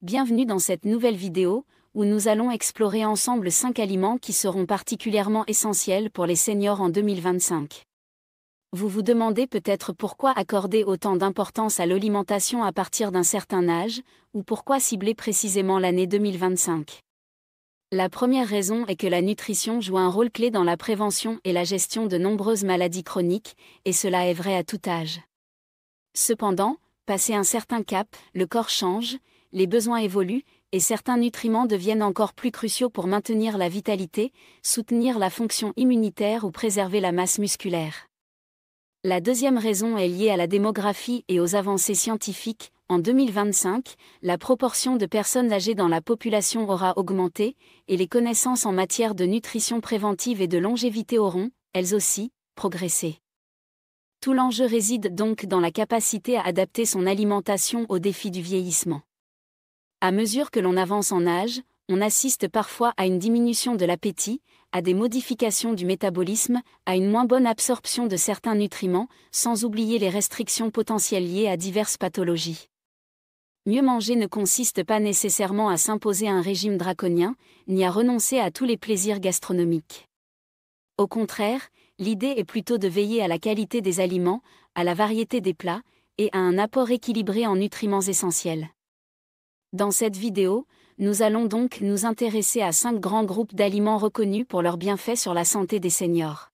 Bienvenue dans cette nouvelle vidéo, où nous allons explorer ensemble 5 aliments qui seront particulièrement essentiels pour les seniors en 2025. Vous vous demandez peut-être pourquoi accorder autant d'importance à l'alimentation à partir d'un certain âge, ou pourquoi cibler précisément l'année 2025. La première raison est que la nutrition joue un rôle clé dans la prévention et la gestion de nombreuses maladies chroniques, et cela est vrai à tout âge. Cependant, passé un certain cap, le corps change, les besoins évoluent, et certains nutriments deviennent encore plus cruciaux pour maintenir la vitalité, soutenir la fonction immunitaire ou préserver la masse musculaire. La deuxième raison est liée à la démographie et aux avancées scientifiques. En 2025, la proportion de personnes âgées dans la population aura augmenté, et les connaissances en matière de nutrition préventive et de longévité auront, elles aussi, progressé. Tout l'enjeu réside donc dans la capacité à adapter son alimentation aux défis du vieillissement. À mesure que l'on avance en âge, on assiste parfois à une diminution de l'appétit, à des modifications du métabolisme, à une moins bonne absorption de certains nutriments, sans oublier les restrictions potentielles liées à diverses pathologies. Mieux manger ne consiste pas nécessairement à s'imposer un régime draconien, ni à renoncer à tous les plaisirs gastronomiques. Au contraire, l'idée est plutôt de veiller à la qualité des aliments, à la variété des plats, et à un apport équilibré en nutriments essentiels. Dans cette vidéo, nous allons donc nous intéresser à 5 grands groupes d'aliments reconnus pour leurs bienfaits sur la santé des seniors.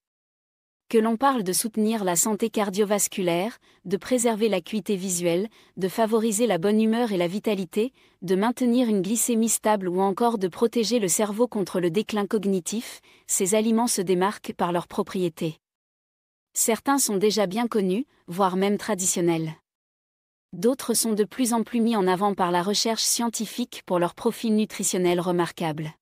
Que l'on parle de soutenir la santé cardiovasculaire, de préserver l'acuité visuelle, de favoriser la bonne humeur et la vitalité, de maintenir une glycémie stable ou encore de protéger le cerveau contre le déclin cognitif, ces aliments se démarquent par leurs propriétés. Certains sont déjà bien connus, voire même traditionnels. D'autres sont de plus en plus mis en avant par la recherche scientifique pour leur profil nutritionnel remarquable.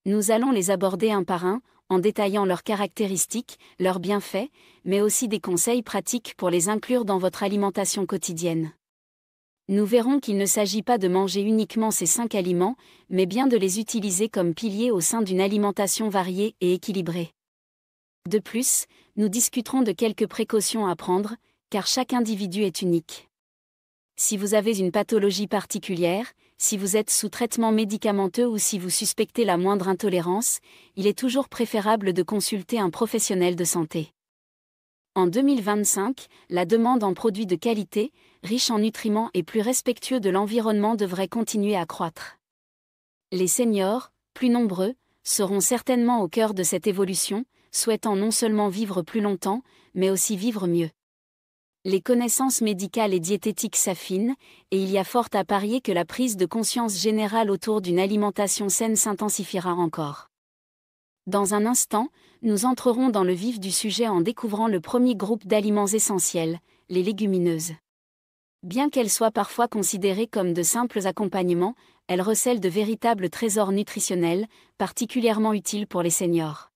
Nous allons les aborder un par un, en détaillant leurs caractéristiques, leurs bienfaits, mais aussi des conseils pratiques pour les inclure dans votre alimentation quotidienne. Nous verrons qu'il ne s'agit pas de manger uniquement ces 5 aliments, mais bien de les utiliser comme piliers au sein d'une alimentation variée et équilibrée. De plus, nous discuterons de quelques précautions à prendre, car chaque individu est unique. Si vous avez une pathologie particulière, si vous êtes sous traitement médicamenteux ou si vous suspectez la moindre intolérance, il est toujours préférable de consulter un professionnel de santé. En 2025, la demande en produits de qualité, riches en nutriments et plus respectueux de l'environnement devrait continuer à croître. Les seniors, plus nombreux, seront certainement au cœur de cette évolution, souhaitant non seulement vivre plus longtemps, mais aussi vivre mieux. Les connaissances médicales et diététiques s'affinent, et il y a fort à parier que la prise de conscience générale autour d'une alimentation saine s'intensifiera encore. Dans un instant, nous entrerons dans le vif du sujet en découvrant le premier groupe d'aliments essentiels, les légumineuses. Bien qu'elles soient parfois considérées comme de simples accompagnements, elles recèlent de véritables trésors nutritionnels, particulièrement utiles pour les seniors.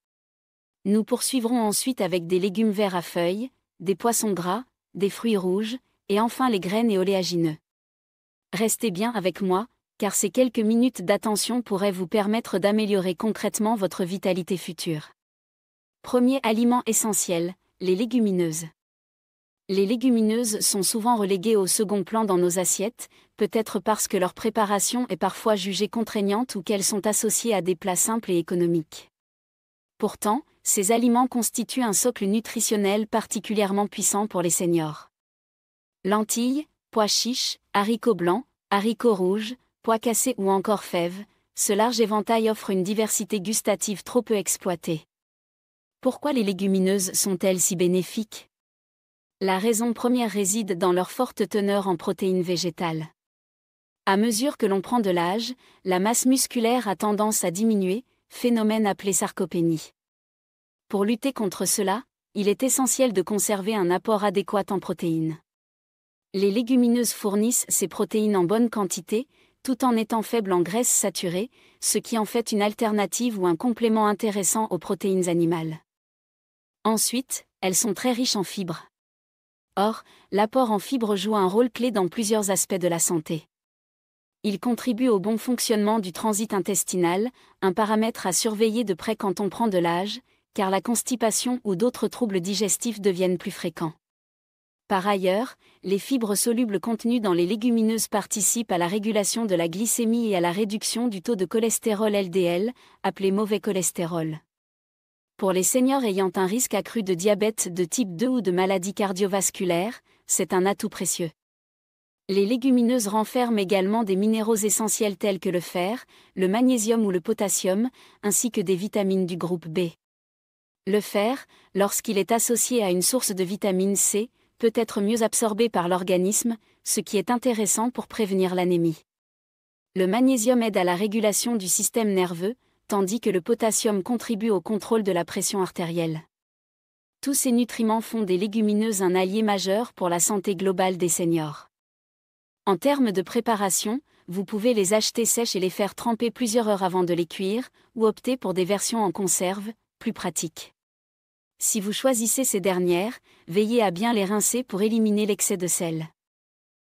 Nous poursuivrons ensuite avec des légumes verts à feuilles, des poissons gras, des fruits rouges, et enfin les graines et oléagineux. Restez bien avec moi, car ces quelques minutes d'attention pourraient vous permettre d'améliorer concrètement votre vitalité future. Premier aliment essentiel, les légumineuses. Les légumineuses sont souvent reléguées au second plan dans nos assiettes, peut-être parce que leur préparation est parfois jugée contraignante ou qu'elles sont associées à des plats simples et économiques. Pourtant, ces aliments constituent un socle nutritionnel particulièrement puissant pour les seniors. Lentilles, pois chiches, haricots blancs, haricots rouges, pois cassés ou encore fèves, ce large éventail offre une diversité gustative trop peu exploitée. Pourquoi les légumineuses sont-elles si bénéfiques ? La raison première réside dans leur forte teneur en protéines végétales. À mesure que l'on prend de l'âge, la masse musculaire a tendance à diminuer, phénomène appelé sarcopénie. Pour lutter contre cela, il est essentiel de conserver un apport adéquat en protéines. Les légumineuses fournissent ces protéines en bonne quantité, tout en étant faibles en graisses saturées, ce qui en fait une alternative ou un complément intéressant aux protéines animales. Ensuite, elles sont très riches en fibres. Or, l'apport en fibres joue un rôle clé dans plusieurs aspects de la santé. Il contribue au bon fonctionnement du transit intestinal, un paramètre à surveiller de près quand on prend de l'âge, car la constipation ou d'autres troubles digestifs deviennent plus fréquents. Par ailleurs, les fibres solubles contenues dans les légumineuses participent à la régulation de la glycémie et à la réduction du taux de cholestérol LDL, appelé mauvais cholestérol. Pour les seniors ayant un risque accru de diabète de type 2 ou de maladies cardiovasculaires, c'est un atout précieux. Les légumineuses renferment également des minéraux essentiels tels que le fer, le magnésium ou le potassium, ainsi que des vitamines du groupe B. Le fer, lorsqu'il est associé à une source de vitamine C, peut être mieux absorbé par l'organisme, ce qui est intéressant pour prévenir l'anémie. Le magnésium aide à la régulation du système nerveux, tandis que le potassium contribue au contrôle de la pression artérielle. Tous ces nutriments font des légumineuses un allié majeur pour la santé globale des seniors. En termes de préparation, vous pouvez les acheter sèches et les faire tremper plusieurs heures avant de les cuire, ou opter pour des versions en conserve, plus pratiques. Si vous choisissez ces dernières, veillez à bien les rincer pour éliminer l'excès de sel.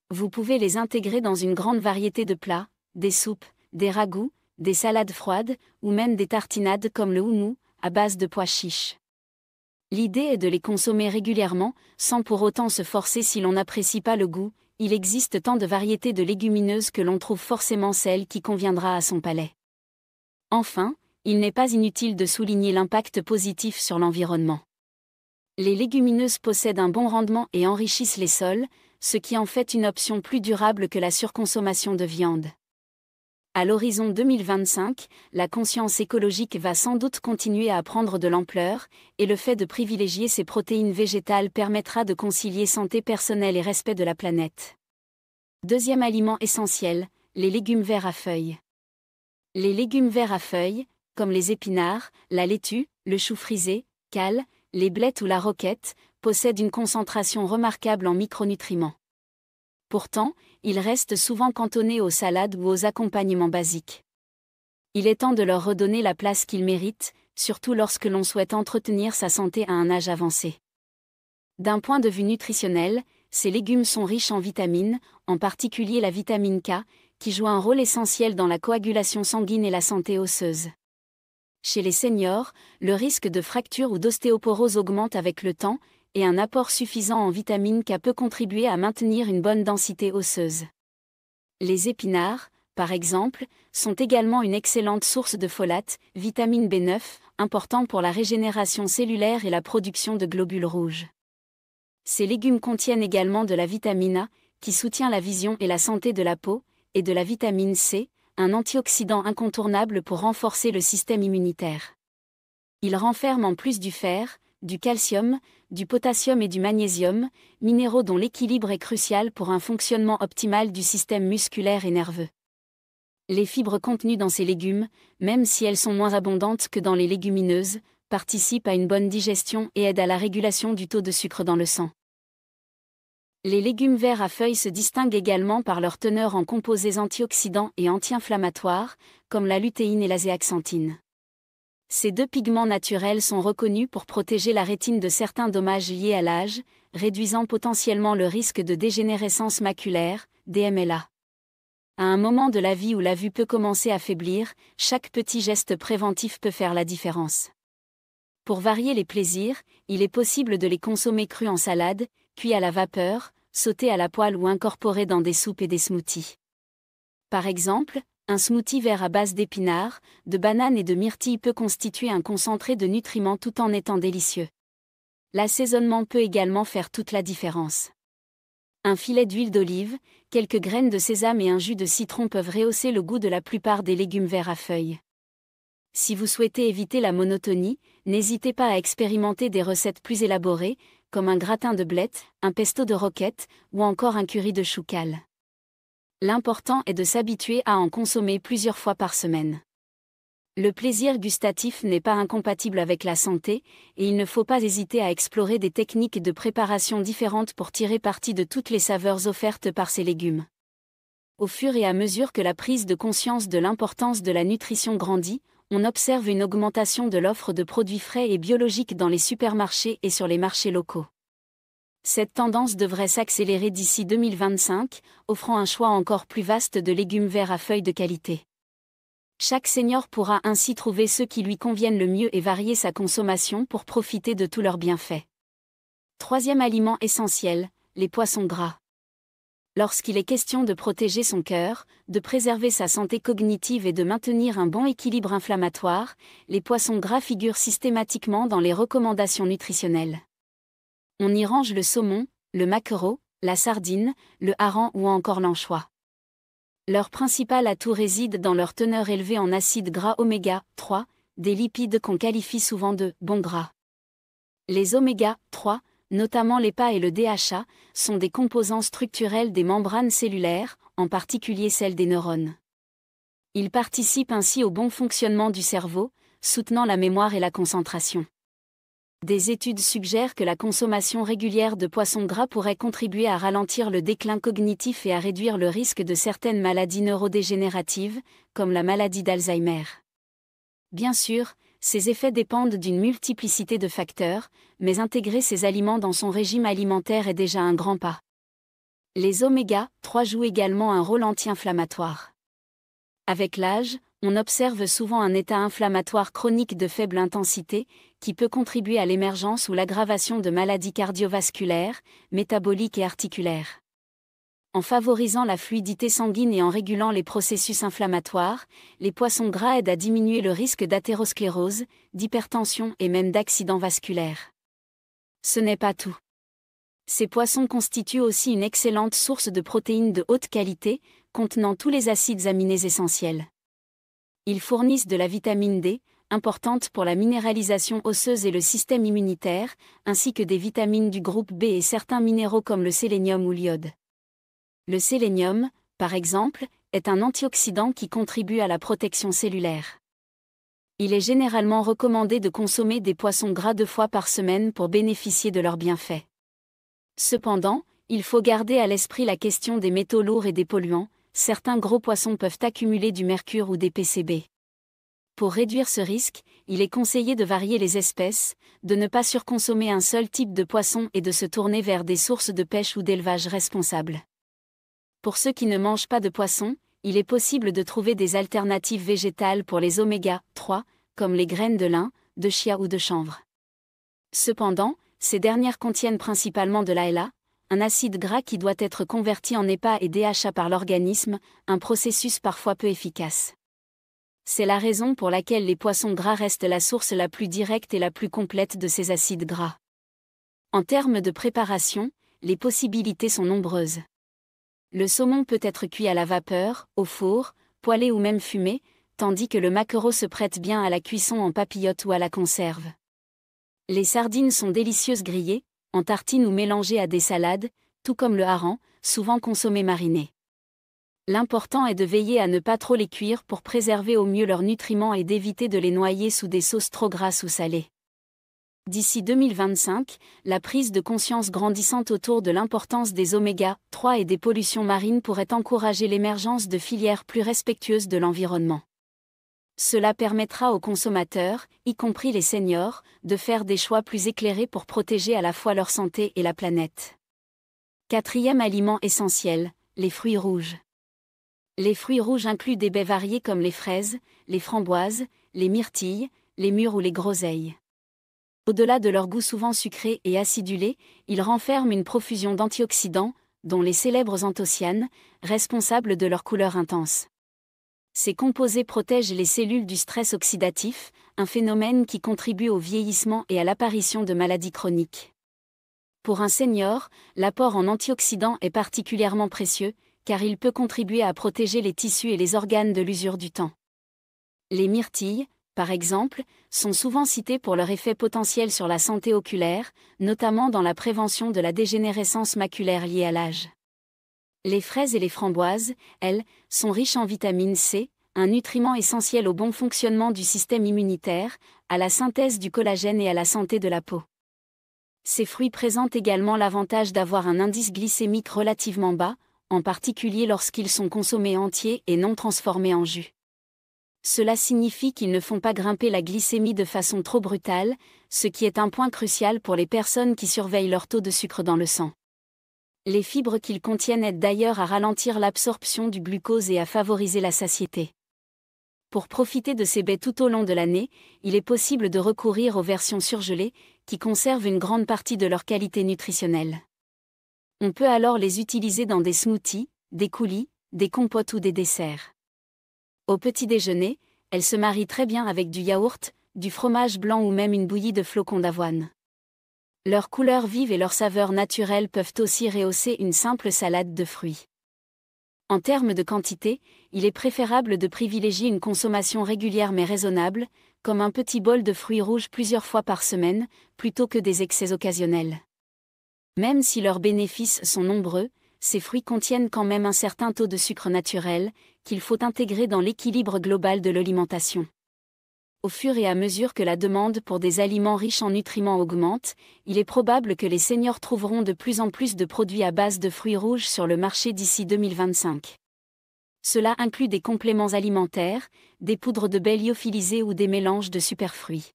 Vous pouvez les intégrer dans une grande variété de plats, des soupes, des ragoûts, des salades froides, ou même des tartinades comme le houmous, à base de pois chiches. L'idée est de les consommer régulièrement, sans pour autant se forcer si l'on n'apprécie pas le goût. Il existe tant de variétés de légumineuses que l'on trouve forcément celle qui conviendra à son palais. Enfin, il n'est pas inutile de souligner l'impact positif sur l'environnement. Les légumineuses possèdent un bon rendement et enrichissent les sols, ce qui en fait une option plus durable que la surconsommation de viande. À l'horizon 2025, la conscience écologique va sans doute continuer à prendre de l'ampleur, et le fait de privilégier ces protéines végétales permettra de concilier santé personnelle et respect de la planète. Deuxième aliment essentiel, les légumes verts à feuilles. Les légumes verts à feuilles, comme les épinards, la laitue, le chou frisé, cale, les blettes ou la roquette, possèdent une concentration remarquable en micronutriments. Pourtant, ils restent souvent cantonnés aux salades ou aux accompagnements basiques. Il est temps de leur redonner la place qu'ils méritent, surtout lorsque l'on souhaite entretenir sa santé à un âge avancé. D'un point de vue nutritionnel, ces légumes sont riches en vitamines, en particulier la vitamine K, qui joue un rôle essentiel dans la coagulation sanguine et la santé osseuse. Chez les seniors, le risque de fracture ou d'ostéoporose augmente avec le temps, et un apport suffisant en vitamine K peut contribuer à maintenir une bonne densité osseuse. Les épinards, par exemple, sont également une excellente source de folate, vitamine B9, important pour la régénération cellulaire et la production de globules rouges. Ces légumes contiennent également de la vitamine A, qui soutient la vision et la santé de la peau, et de la vitamine C, un antioxydant incontournable pour renforcer le système immunitaire. Ils renferment en plus du fer, du calcium, du potassium et du magnésium, minéraux dont l'équilibre est crucial pour un fonctionnement optimal du système musculaire et nerveux. Les fibres contenues dans ces légumes, même si elles sont moins abondantes que dans les légumineuses, participent à une bonne digestion et aident à la régulation du taux de sucre dans le sang. Les légumes verts à feuilles se distinguent également par leur teneur en composés antioxydants et anti-inflammatoires, comme la lutéine et la zéaxanthine. Ces deux pigments naturels sont reconnus pour protéger la rétine de certains dommages liés à l'âge, réduisant potentiellement le risque de dégénérescence maculaire, DMLA. À un moment de la vie où la vue peut commencer à faiblir, chaque petit geste préventif peut faire la différence. Pour varier les plaisirs, il est possible de les consommer crus en salade, cuits à la vapeur, sautés à la poêle ou incorporés dans des soupes et des smoothies. Par exemple, un smoothie vert à base d'épinards, de bananes et de myrtilles peut constituer un concentré de nutriments tout en étant délicieux. L'assaisonnement peut également faire toute la différence. Un filet d'huile d'olive, quelques graines de sésame et un jus de citron peuvent rehausser le goût de la plupart des légumes verts à feuilles. Si vous souhaitez éviter la monotonie, n'hésitez pas à expérimenter des recettes plus élaborées, comme un gratin de blettes, un pesto de roquette, ou encore un curry de chou cale. L'important est de s'habituer à en consommer plusieurs fois par semaine. Le plaisir gustatif n'est pas incompatible avec la santé, et il ne faut pas hésiter à explorer des techniques de préparation différentes pour tirer parti de toutes les saveurs offertes par ces légumes. Au fur et à mesure que la prise de conscience de l'importance de la nutrition grandit, on observe une augmentation de l'offre de produits frais et biologiques dans les supermarchés et sur les marchés locaux. Cette tendance devrait s'accélérer d'ici 2025, offrant un choix encore plus vaste de légumes verts à feuilles de qualité. Chaque senior pourra ainsi trouver ceux qui lui conviennent le mieux et varier sa consommation pour profiter de tous leurs bienfaits. Troisième aliment essentiel, les poissons gras. Lorsqu'il est question de protéger son cœur, de préserver sa santé cognitive et de maintenir un bon équilibre inflammatoire, les poissons gras figurent systématiquement dans les recommandations nutritionnelles. On y range le saumon, le maquereau, la sardine, le hareng ou encore l'anchois. Leur principal atout réside dans leur teneur élevée en acides gras oméga 3, des lipides qu'on qualifie souvent de bons gras. Les oméga 3, notamment l'EPA et le DHA, sont des composants structurels des membranes cellulaires, en particulier celles des neurones. Ils participent ainsi au bon fonctionnement du cerveau, soutenant la mémoire et la concentration. Des études suggèrent que la consommation régulière de poissons gras pourrait contribuer à ralentir le déclin cognitif et à réduire le risque de certaines maladies neurodégénératives, comme la maladie d'Alzheimer. Bien sûr, ces effets dépendent d'une multiplicité de facteurs, mais intégrer ces aliments dans son régime alimentaire est déjà un grand pas. Les oméga 3 jouent également un rôle anti-inflammatoire. Avec l'âge, on observe souvent un état inflammatoire chronique de faible intensité, qui peut contribuer à l'émergence ou l'aggravation de maladies cardiovasculaires, métaboliques et articulaires. En favorisant la fluidité sanguine et en régulant les processus inflammatoires, les poissons gras aident à diminuer le risque d'athérosclérose, d'hypertension et même d'accidents vasculaires. Ce n'est pas tout. Ces poissons constituent aussi une excellente source de protéines de haute qualité, contenant tous les acides aminés essentiels. Ils fournissent de la vitamine D, importante pour la minéralisation osseuse et le système immunitaire, ainsi que des vitamines du groupe B et certains minéraux comme le sélénium ou l'iode. Le sélénium, par exemple, est un antioxydant qui contribue à la protection cellulaire. Il est généralement recommandé de consommer des poissons gras 2 fois par semaine pour bénéficier de leurs bienfaits. Cependant, il faut garder à l'esprit la question des métaux lourds et des polluants. Certains gros poissons peuvent accumuler du mercure ou des PCB. Pour réduire ce risque, il est conseillé de varier les espèces, de ne pas surconsommer un seul type de poisson et de se tourner vers des sources de pêche ou d'élevage responsables. Pour ceux qui ne mangent pas de poisson, il est possible de trouver des alternatives végétales pour les oméga 3, comme les graines de lin, de chia ou de chanvre. Cependant, ces dernières contiennent principalement de l'ALA, un acide gras qui doit être converti en EPA et DHA par l'organisme, un processus parfois peu efficace. C'est la raison pour laquelle les poissons gras restent la source la plus directe et la plus complète de ces acides gras. En termes de préparation, les possibilités sont nombreuses. Le saumon peut être cuit à la vapeur, au four, poêlé ou même fumé, tandis que le maquereau se prête bien à la cuisson en papillote ou à la conserve. Les sardines sont délicieuses grillées, en tartines ou mélangées à des salades, tout comme le hareng, souvent consommé mariné. L'important est de veiller à ne pas trop les cuire pour préserver au mieux leurs nutriments et d'éviter de les noyer sous des sauces trop grasses ou salées. D'ici 2025, la prise de conscience grandissante autour de l'importance des oméga 3 et des pollutions marines pourrait encourager l'émergence de filières plus respectueuses de l'environnement. Cela permettra aux consommateurs, y compris les seniors, de faire des choix plus éclairés pour protéger à la fois leur santé et la planète. 4e aliment essentiel, les fruits rouges. Les fruits rouges incluent des baies variées comme les fraises, les framboises, les myrtilles, les mûres ou les groseilles. Au-delà de leur goût souvent sucré et acidulé, ils renferment une profusion d'antioxydants, dont les célèbres anthocyanes, responsables de leur couleur intense. Ces composés protègent les cellules du stress oxydatif, un phénomène qui contribue au vieillissement et à l'apparition de maladies chroniques. Pour un senior, l'apport en antioxydants est particulièrement précieux, car il peut contribuer à protéger les tissus et les organes de l'usure du temps. Les myrtilles, par exemple, sont souvent cités pour leur effet potentiel sur la santé oculaire, notamment dans la prévention de la dégénérescence maculaire liée à l'âge. Les fraises et les framboises, elles, sont riches en vitamine C, un nutriment essentiel au bon fonctionnement du système immunitaire, à la synthèse du collagène et à la santé de la peau. Ces fruits présentent également l'avantage d'avoir un indice glycémique relativement bas, en particulier lorsqu'ils sont consommés entiers et non transformés en jus. Cela signifie qu'ils ne font pas grimper la glycémie de façon trop brutale, ce qui est un point crucial pour les personnes qui surveillent leur taux de sucre dans le sang. Les fibres qu'ils contiennent aident d'ailleurs à ralentir l'absorption du glucose et à favoriser la satiété. Pour profiter de ces baies tout au long de l'année, il est possible de recourir aux versions surgelées, qui conservent une grande partie de leur qualité nutritionnelle. On peut alors les utiliser dans des smoothies, des coulis, des compotes ou des desserts. Au petit déjeuner, elles se marient très bien avec du yaourt, du fromage blanc ou même une bouillie de flocons d'avoine. Leur couleur vive et leur saveur naturelle peuvent aussi rehausser une simple salade de fruits. En termes de quantité, il est préférable de privilégier une consommation régulière mais raisonnable, comme un petit bol de fruits rouges plusieurs fois par semaine, plutôt que des excès occasionnels. Même si leurs bénéfices sont nombreux, ces fruits contiennent quand même un certain taux de sucre naturel, qu'il faut intégrer dans l'équilibre global de l'alimentation. Au fur et à mesure que la demande pour des aliments riches en nutriments augmente, il est probable que les seniors trouveront de plus en plus de produits à base de fruits rouges sur le marché d'ici 2025. Cela inclut des compléments alimentaires, des poudres de baies lyophilisées ou des mélanges de superfruits.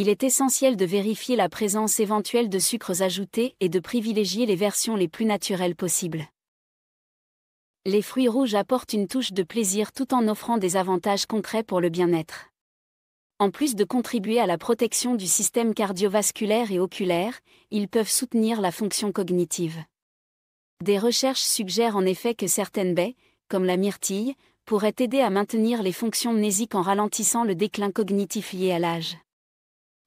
Il est essentiel de vérifier la présence éventuelle de sucres ajoutés et de privilégier les versions les plus naturelles possibles. Les fruits rouges apportent une touche de plaisir tout en offrant des avantages concrets pour le bien-être. En plus de contribuer à la protection du système cardiovasculaire et oculaire, ils peuvent soutenir la fonction cognitive. Des recherches suggèrent en effet que certaines baies, comme la myrtille, pourraient aider à maintenir les fonctions mnésiques en ralentissant le déclin cognitif lié à l'âge.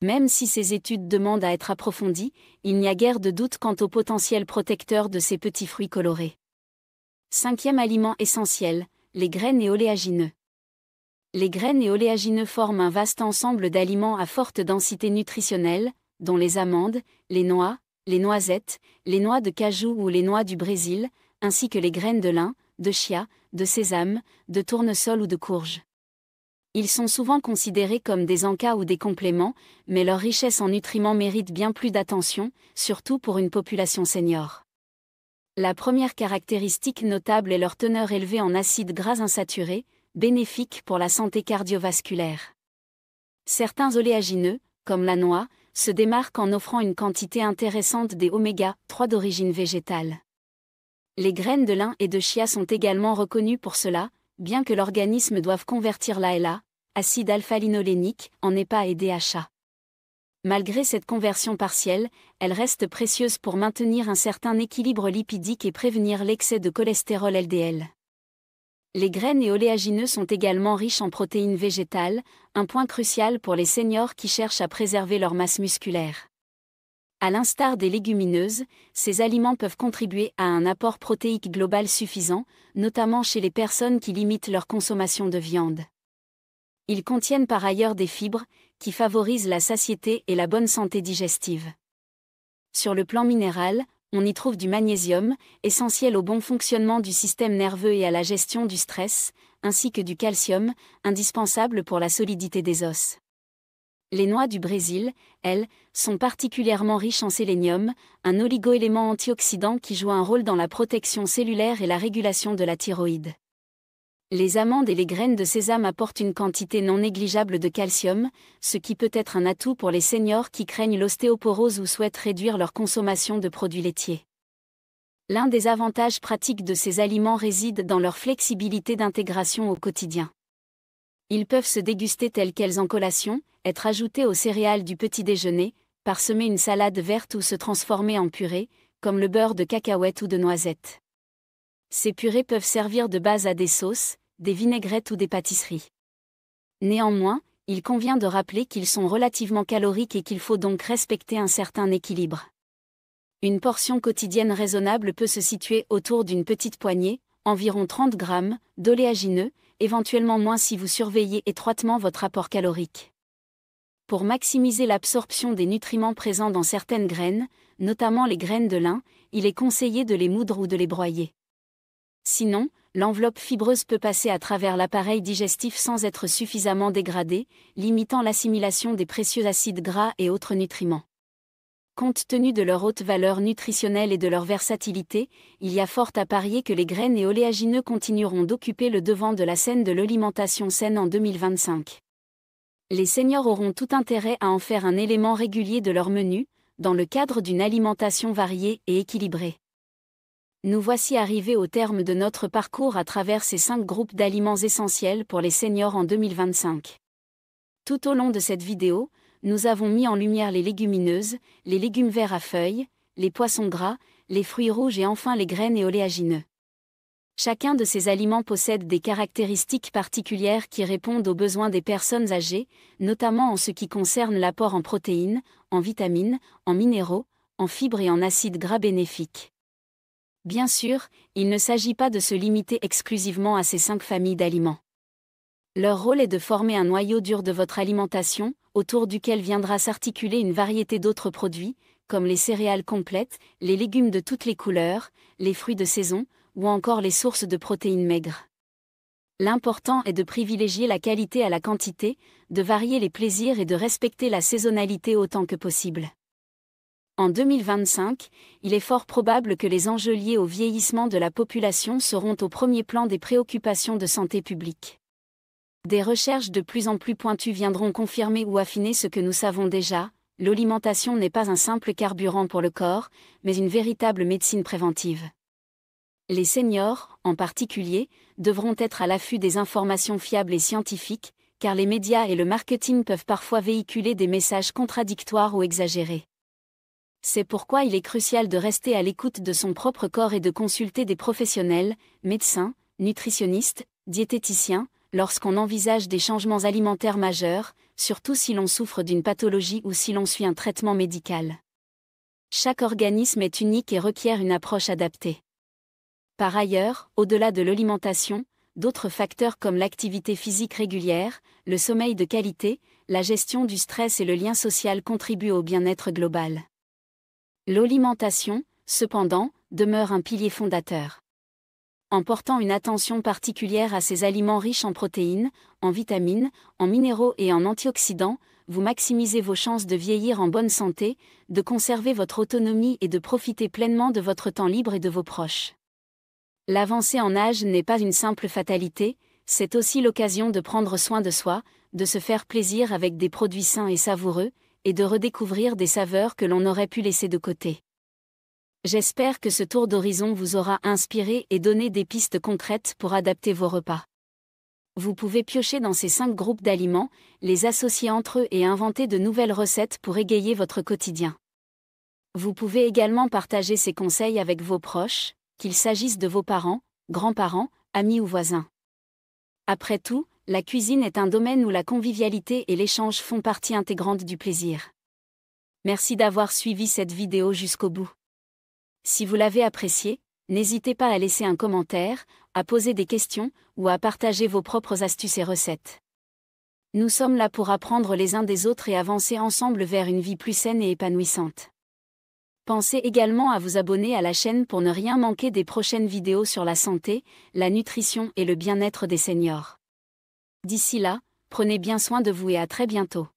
Même si ces études demandent à être approfondies, il n'y a guère de doute quant au potentiel protecteur de ces petits fruits colorés. 5e aliment essentiel, les graines et oléagineux. Les graines et oléagineux forment un vaste ensemble d'aliments à forte densité nutritionnelle, dont les amandes, les noix, les noisettes, les noix de cajou ou les noix du Brésil, ainsi que les graines de lin, de chia, de sésame, de tournesol ou de courge. Ils sont souvent considérés comme des encas ou des compléments, mais leur richesse en nutriments mérite bien plus d'attention, surtout pour une population senior. La première caractéristique notable est leur teneur élevée en acides gras insaturés, bénéfiques pour la santé cardiovasculaire. Certains oléagineux, comme la noix, se démarquent en offrant une quantité intéressante des oméga-3 d'origine végétale. Les graines de lin et de chia sont également reconnues pour cela, bien que l'organisme doive convertir l'ALA, acide alpha-linolénique, en EPA et DHA. Malgré cette conversion partielle, elles restent précieuses pour maintenir un certain équilibre lipidique et prévenir l'excès de cholestérol LDL. Les graines et oléagineux sont également riches en protéines végétales, un point crucial pour les seniors qui cherchent à préserver leur masse musculaire. À l'instar des légumineuses, ces aliments peuvent contribuer à un apport protéique global suffisant, notamment chez les personnes qui limitent leur consommation de viande. Ils contiennent par ailleurs des fibres, qui favorisent la satiété et la bonne santé digestive. Sur le plan minéral, on y trouve du magnésium, essentiel au bon fonctionnement du système nerveux et à la gestion du stress, ainsi que du calcium, indispensable pour la solidité des os. Les noix du Brésil, elles, sont particulièrement riches en sélénium, un oligoélément antioxydant qui joue un rôle dans la protection cellulaire et la régulation de la thyroïde. Les amandes et les graines de sésame apportent une quantité non négligeable de calcium, ce qui peut être un atout pour les seniors qui craignent l'ostéoporose ou souhaitent réduire leur consommation de produits laitiers. L'un des avantages pratiques de ces aliments réside dans leur flexibilité d'intégration au quotidien. Ils peuvent se déguster tels quels en collation, être ajoutés aux céréales du petit déjeuner, parsemer une salade verte ou se transformer en purée, comme le beurre de cacahuète ou de noisette. Ces purées peuvent servir de base à des sauces, des vinaigrettes ou des pâtisseries. Néanmoins, il convient de rappeler qu'ils sont relativement caloriques et qu'il faut donc respecter un certain équilibre. Une portion quotidienne raisonnable peut se situer autour d'une petite poignée, environ 30 grammes, d'oléagineux, éventuellement moins si vous surveillez étroitement votre apport calorique. Pour maximiser l'absorption des nutriments présents dans certaines graines, notamment les graines de lin, il est conseillé de les moudre ou de les broyer. Sinon, l'enveloppe fibreuse peut passer à travers l'appareil digestif sans être suffisamment dégradée, limitant l'assimilation des précieux acides gras et autres nutriments. Compte tenu de leur haute valeur nutritionnelle et de leur versatilité, il y a fort à parier que les graines et oléagineux continueront d'occuper le devant de la scène de l'alimentation saine en 2025. Les seniors auront tout intérêt à en faire un élément régulier de leur menu, dans le cadre d'une alimentation variée et équilibrée. Nous voici arrivés au terme de notre parcours à travers ces 5 groupes d'aliments essentiels pour les seniors en 2025. Tout au long de cette vidéo, nous avons mis en lumière les légumineuses, les légumes verts à feuilles, les poissons gras, les fruits rouges et enfin les graines et oléagineux. Chacun de ces aliments possède des caractéristiques particulières qui répondent aux besoins des personnes âgées, notamment en ce qui concerne l'apport en protéines, en vitamines, en minéraux, en fibres et en acides gras bénéfiques. Bien sûr, il ne s'agit pas de se limiter exclusivement à ces 5 familles d'aliments. Leur rôle est de former un noyau dur de votre alimentation, autour duquel viendra s'articuler une variété d'autres produits, comme les céréales complètes, les légumes de toutes les couleurs, les fruits de saison, ou encore les sources de protéines maigres. L'important est de privilégier la qualité à la quantité, de varier les plaisirs et de respecter la saisonnalité autant que possible. En 2025, il est fort probable que les enjeux liés au vieillissement de la population seront au premier plan des préoccupations de santé publique. Des recherches de plus en plus pointues viendront confirmer ou affiner ce que nous savons déjà, l'alimentation n'est pas un simple carburant pour le corps, mais une véritable médecine préventive. Les seniors, en particulier, devront être à l'affût des informations fiables et scientifiques, car les médias et le marketing peuvent parfois véhiculer des messages contradictoires ou exagérés. C'est pourquoi il est crucial de rester à l'écoute de son propre corps et de consulter des professionnels, médecins, nutritionnistes, diététiciens, lorsqu'on envisage des changements alimentaires majeurs, surtout si l'on souffre d'une pathologie ou si l'on suit un traitement médical. Chaque organisme est unique et requiert une approche adaptée. Par ailleurs, au-delà de l'alimentation, d'autres facteurs comme l'activité physique régulière, le sommeil de qualité, la gestion du stress et le lien social contribuent au bien-être global. L'alimentation, cependant, demeure un pilier fondateur. En portant une attention particulière à ces aliments riches en protéines, en vitamines, en minéraux et en antioxydants, vous maximisez vos chances de vieillir en bonne santé, de conserver votre autonomie et de profiter pleinement de votre temps libre et de vos proches. L'avancée en âge n'est pas une simple fatalité, c'est aussi l'occasion de prendre soin de soi, de se faire plaisir avec des produits sains et savoureux, et de redécouvrir des saveurs que l'on aurait pu laisser de côté. J'espère que ce tour d'horizon vous aura inspiré et donné des pistes concrètes pour adapter vos repas. Vous pouvez piocher dans ces 5 groupes d'aliments, les associer entre eux et inventer de nouvelles recettes pour égayer votre quotidien. Vous pouvez également partager ces conseils avec vos proches, qu'il s'agisse de vos parents, grands-parents, amis ou voisins. Après tout, la cuisine est un domaine où la convivialité et l'échange font partie intégrante du plaisir. Merci d'avoir suivi cette vidéo jusqu'au bout. Si vous l'avez appréciée, n'hésitez pas à laisser un commentaire, à poser des questions, ou à partager vos propres astuces et recettes. Nous sommes là pour apprendre les uns des autres et avancer ensemble vers une vie plus saine et épanouissante. Pensez également à vous abonner à la chaîne pour ne rien manquer des prochaines vidéos sur la santé, la nutrition et le bien-être des seniors. D'ici là, prenez bien soin de vous et à très bientôt.